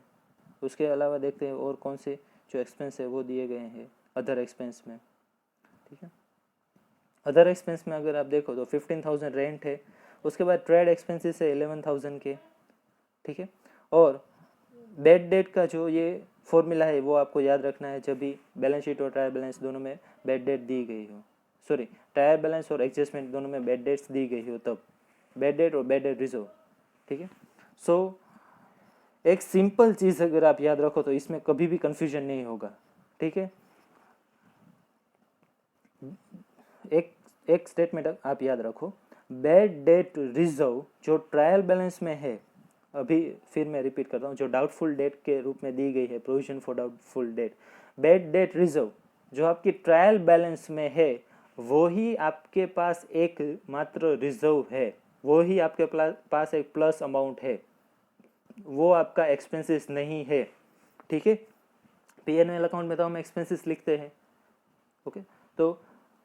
उसके अलावा देखते हैं और कौन से जो एक्सपेंस है वो दिए गए हैं अदर एक्सपेंस में, ठीक है। अदर एक्सपेंस में अगर आप देखो तो 15,000 रेंट है, उसके बाद ट्रेड एक्सपेंसेस है 11,000 के, ठीक है। और बैड डेट का जो ये फॉर्मूला है वो आपको याद रखना है जब भी बैलेंस शीट और ट्रायल बैलेंस दोनों में बैड डेट दी गई हो, ट्रायल बैलेंस और एडजस्टमेंट दोनों में बैड डेट्स दी गई हो तब बैड डेट और बैड डेट रिजर्व, ठीक है। सो एक सिंपल चीज़ अगर आप याद रखो तो इसमें कभी भी कंफ्यूजन नहीं होगा, ठीक है। एक स्टेटमेंट आप याद रखो, बैड डेट रिजर्व जो ट्रायल बैलेंस में है, अभी फिर मैं रिपीट करता हूँ, जो डाउटफुल डेट के रूप में दी गई है, provision for doubtful debt, bad debt reserve जो आपकी ट्रायल बैलेंस में है वो ही आपके पास एक मात्र रिजर्व है, वो ही आपके पास एक प्लस अमाउंट है, वो आपका एक्सपेंसेस नहीं है, ठीक है। P&L अकाउंट में तो हम एक्सपेंसेस लिखते हैं, ओके। तो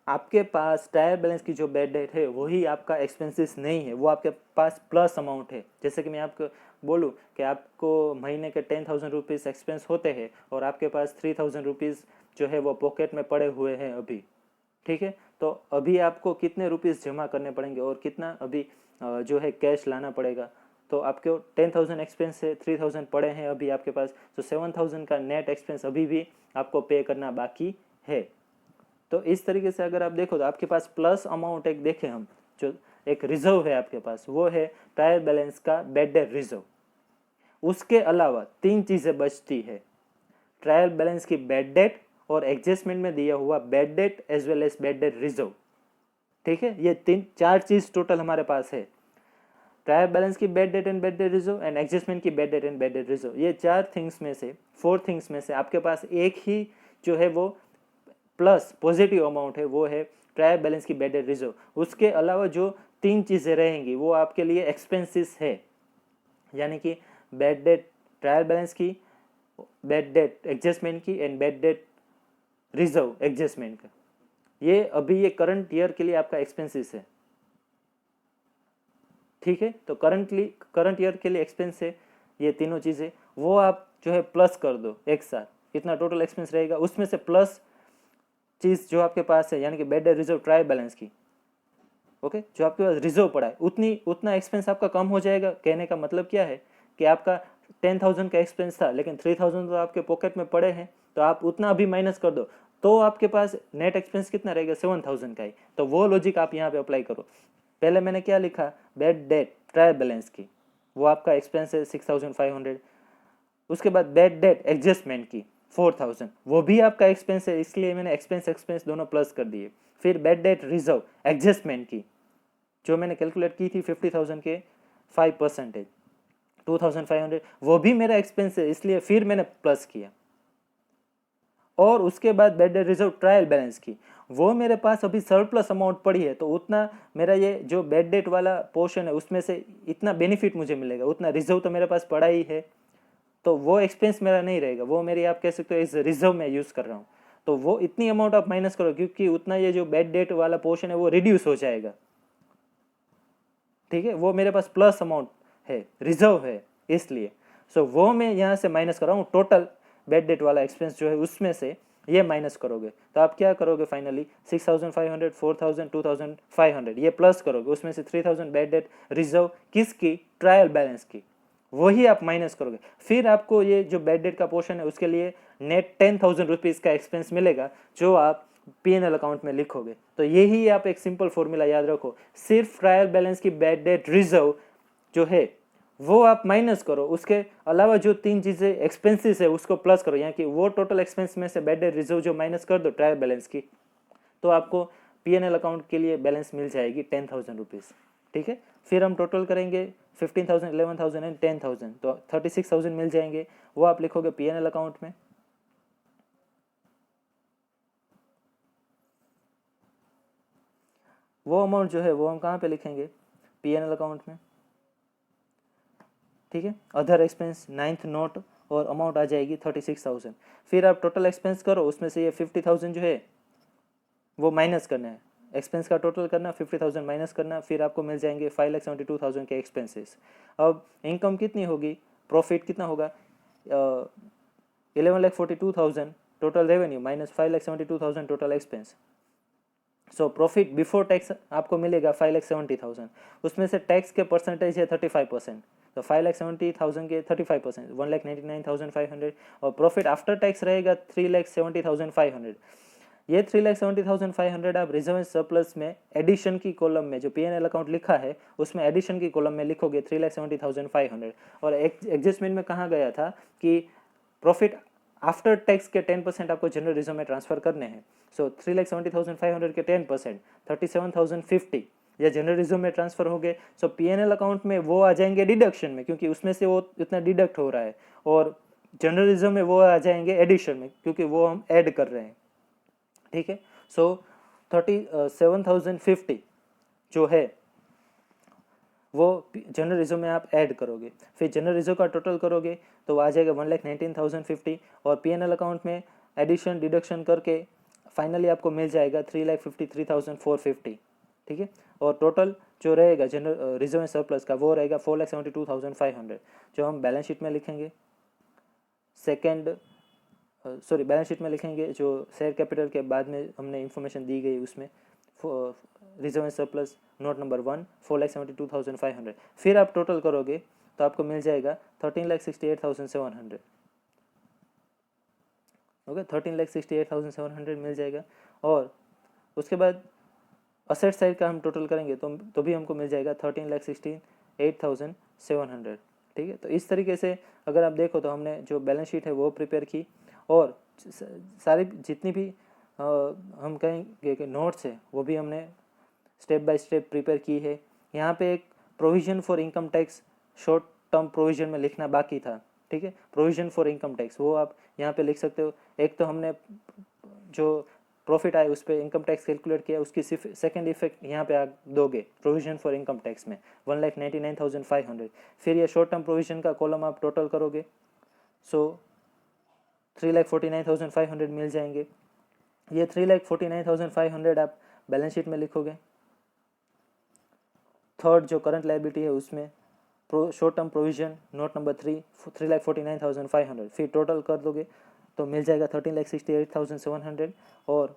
आपके पास ट्रायल बैलेंस की जो बैड डेट है वही आपका एक्सपेंसेस नहीं है, वो आपके पास प्लस अमाउंट है। जैसे कि मैं आपको बोलूँ कि आपको महीने के 10,000 रुपीज़ एक्सपेंस होते हैं और आपके पास 3,000 रुपीज़ जो है वो पॉकेट में पड़े हुए हैं अभी, ठीक है। तो अभी आपको कितने रुपीज़ जमा करने पड़ेंगे और कितना अभी जो है कैश लाना पड़ेगा। तो आपके 10,000 एक्सपेंस है, 3,000 पड़े हैं अभी आपके पास, तो 7,000 का नेट एक्सपेंस अभी भी आपको पे करना बाकी है। तो इस तरीके से अगर आप देखो तो आपके पास प्लस अमाउंट एक देखें हम, जो एक रिजर्व है आपके पास, वो है ट्रायल बैलेंस का बैड डेट रिजर्व। उसके अलावा 3 चीज़ें बचती है, ट्रायल बैलेंस की बैड डेट और एडजस्टमेंट में दिया हुआ bad debt as well as bad debt reserve, ठीक है। ये 4 चीज़ टोटल हमारे पास है, ट्रायल बैलेंस की bad debt and bad debt reserve and adjustment की bad debt and bad debt reserve. ये 4 थिंग्स में से 4 थिंग्स में से आपके पास एक ही जो है वो प्लस पॉजिटिव अमाउंट है, वो है ट्रायल बैलेंस की बैड डेट रिजर्व। उसके अलावा जो 3 चीज़ें रहेंगी वो आपके लिए एक्सपेंसेस है, यानी कि बैड डेट ट्रायल बैलेंस की, बैड डेट एडजस्टमेंट की and bad debt reserve adjustment का। ये अभी ये करंट ईयर के लिए आपका एक्सपेंसेस है, ठीक है। तो करंट ईयर के लिए एक्सपेंस है ये तीनों चीज़ें, वो आप जो है प्लस कर दो एक साथ, कितना टोटल एक्सपेंस रहेगा, उसमें से प्लस चीज़ जो आपके पास है यानी कि bad debt reserve trial balance की, ओके, जो आपके पास रिजर्व पड़ा है उतना एक्सपेंस आपका कम हो जाएगा। कहने का मतलब क्या है कि आपका 10,000 का एक्सपेंस था लेकिन 3,000 तो आपके पॉकेट में पड़े हैं, तो आप उतना अभी माइनस कर दो तो आपके पास नेट एक्सपेंस कितना रहेगा, 7,000 का ही। तो वो लॉजिक आप यहाँ पे अप्लाई करो। पहले मैंने क्या लिखा, बैड डेट ट्रायल बैलेंस की, वो आपका एक्सपेंस है 6,500। उसके बाद बैड डेट एडजस्टमेंट की 4000, वो भी आपका एक्सपेंस है, इसलिए मैंने एक्सपेंस दोनों प्लस कर दिए। फिर बैड डेट रिजर्व एडजस्टमेंट की जो मैंने कैलकुलेट की थी 50,000 के 5%, 2500, वो भी मेरा एक्सपेंस है, इसलिए फिर मैंने प्लस किया। और उसके बाद bad debt reserve trial balance की, वो मेरे पास अभी सरप्लस अमाउंट पड़ी है, तो उतना मेरा ये जो बैड डेट वाला पोर्शन है उसमें से इतना बेनिफिट मुझे मिलेगा, उतना रिजर्व तो मेरे पास पड़ा ही है, तो वो एक्सपेंस मेरा नहीं रहेगा, वो मेरी आप कह सकते हो इस रिजर्व में यूज़ कर रहा हूँ। तो वो इतनी अमाउंट आप माइनस करो, क्योंकि उतना ये जो बैड डेट वाला पोर्शन है वो रिड्यूस हो जाएगा, ठीक है। वो मेरे पास प्लस अमाउंट है, रिजर्व है, इसलिए वो मैं यहाँ से माइनस कर रहा हूँ। टोटल बैड डेट वाला एक्सपेंस जो है उसमें से ये माइनस करोगे, तो आप क्या करोगे फाइनली 6500, 4000, 2500 ये प्लस करोगे, उसमें से 3000 बैड डेट रिजर्व किसकी, ट्रायल बैलेंस की, वही आप माइनस करोगे। फिर आपको ये जो बैड डेट का पोर्शन है उसके लिए नेट 10,000 रुपीज़ का एक्सपेंस मिलेगा, जो आप P&L अकाउंट में लिखोगे। तो यही आप एक सिंपल फॉर्मूला याद रखो, सिर्फ ट्रायल बैलेंस की बैड डेट रिजर्व जो है वो आप माइनस करो, उसके अलावा जो 3 चीज़ें एक्सपेंसेस है उसको प्लस करो, यानी कि वो टोटल एक्सपेंस में से बैड डेट रिजर्व जो माइनस कर दो ट्रायल बैलेंस की, तो आपको P&L अकाउंट के लिए बैलेंस मिल जाएगी 10,000 रुपीज़, ठीक है। फिर हम टोटल करेंगे 15,000, 11,000 एंड 10,000, तो 36,000 मिल जाएंगे, वो आप लिखोगे P&L अकाउंट में। वो अमाउंट जो है वो हम कहाँ पे लिखेंगे, P&L अकाउंट में, ठीक है। अदर एक्सपेंस 9th नोट और अमाउंट आ जाएगी 36,000। फिर आप टोटल एक्सपेंस करो, उसमें से ये 50,000 जो है वो माइनस करना है, एक्सपेंस का टोटल करना, 50,000 माइनस करना, फिर आपको मिल जाएंगे 5,72,000 के एक्सपेंसेस। अब इनकम कितनी होगी, प्रॉफिट कितना होगा, 11,42,000 total revenue minus 5,72,000 total expense. So profit before tax आपको मिलेगा 5,70,000, उसमें से टैक्स के परसेंटेज है 35%, तो 5,70,000 के 35% 1,99,500, और प्रॉफिट आफ्टर टैक्स रहेगा 3,70,500। ये 3,70,500 आप रिजर्व एंड सरप्लस में एडिशन की कॉलम में जो P&L अकाउंट लिखा है उसमें एडिशन की कॉलम में लिखोगे 3,70,500। और एडजस्टमेंट में कहा गया था कि प्रॉफिट आफ्टर टैक्स के 10% आपको जनरल रिजर्व में ट्रांसफर करने हैं। सो 3,70,500 के 10% 37,050 या जनरल रिजर्व में ट्रांसफर हो गए। सो P&L अकाउंट में वो आ जाएंगे डिडक्शन में, क्योंकि उसमें से वो इतना डिडक्ट हो रहा है, और जनरल रिजर्व में वो आ जाएंगे एडिशन में, क्योंकि वो हम ऐड कर रहे हैं, ठीक है। सो 37,050 जो है वो जनरल रिजर्व में आप ऐड करोगे, फिर जनरल रिजर्व का टोटल करोगे तो आ जाएगा 1,19,050, और P&L अकाउंट में एडिशन डिडक्शन करके फाइनली आपको मिल जाएगा 3,53,450, ठीक है। और टोटल जो रहेगा जनरल रिजर्व एंड सरप्लस का वो रहेगा 4,72,500, जो हम बैलेंस शीट में लिखेंगे। बैलेंस शीट में लिखेंगे जो शेयर कैपिटल के बाद में हमने इंफॉर्मेशन दी गई उसमें reserve and surplus note number 1 4,72,500। फिर आप टोटल करोगे तो आपको मिल जाएगा 13,68,700, ओके 13,68,700 मिल जाएगा। और उसके बाद असेट साइड का हम टोटल करेंगे तो भी हमको मिल जाएगा 13,68,700, ठीक है। तो इस तरीके से अगर आप देखो तो हमने जो बैलेंस शीट है वो प्रिपेयर की, और सारी जितनी भी हम कहेंगे कि नोट्स है वो भी हमने स्टेप बाय स्टेप प्रिपेयर की है। यहाँ पे एक provision for income tax short term provision में लिखना बाकी था, ठीक है। प्रोविजन फॉर इनकम टैक्स वो आप यहाँ पे लिख सकते हो। एक तो हमने जो प्रॉफिट आए उस पर इनकम टैक्स कैलकुलेट किया, उसकी सिर्फ सेकेंड इफेक्ट यहाँ पे आप दोगे प्रोविजन फॉर इनकम टैक्स में 1,99,500। फिर ये शॉर्ट टर्म प्रोविजन का कॉलम आप टोटल करोगे, सो 3,49,500 मिल जाएंगे। ये 3,49,500 आप बैलेंस शीट में लिखोगे। थर्ड जो करंट लायबिलिटी है उसमें short term provision note number 3 3,49,500, फिर टोटल कर दोगे तो मिल जाएगा 13,68,700, और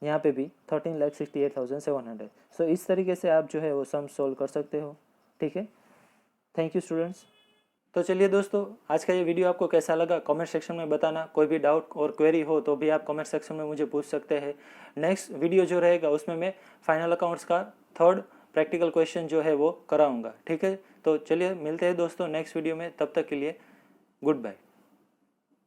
यहाँ पे भी 13,68,700। सो इस तरीके से आप जो है वो सम सोल्व कर सकते हो, ठीक है। Thank you students. तो चलिए दोस्तों, आज का ये वीडियो आपको कैसा लगा कमेंट सेक्शन में बताना। कोई भी डाउट और क्वेरी हो तो भी आप कमेंट सेक्शन में मुझे पूछ सकते हैं। नेक्स्ट वीडियो जो रहेगा उसमें मैं फाइनल अकाउंट्स का थर्ड प्रैक्टिकल क्वेश्चन जो है वो कराऊंगा, ठीक है। तो चलिए मिलते हैं दोस्तों नेक्स्ट वीडियो में, तब तक के लिए गुड बाय।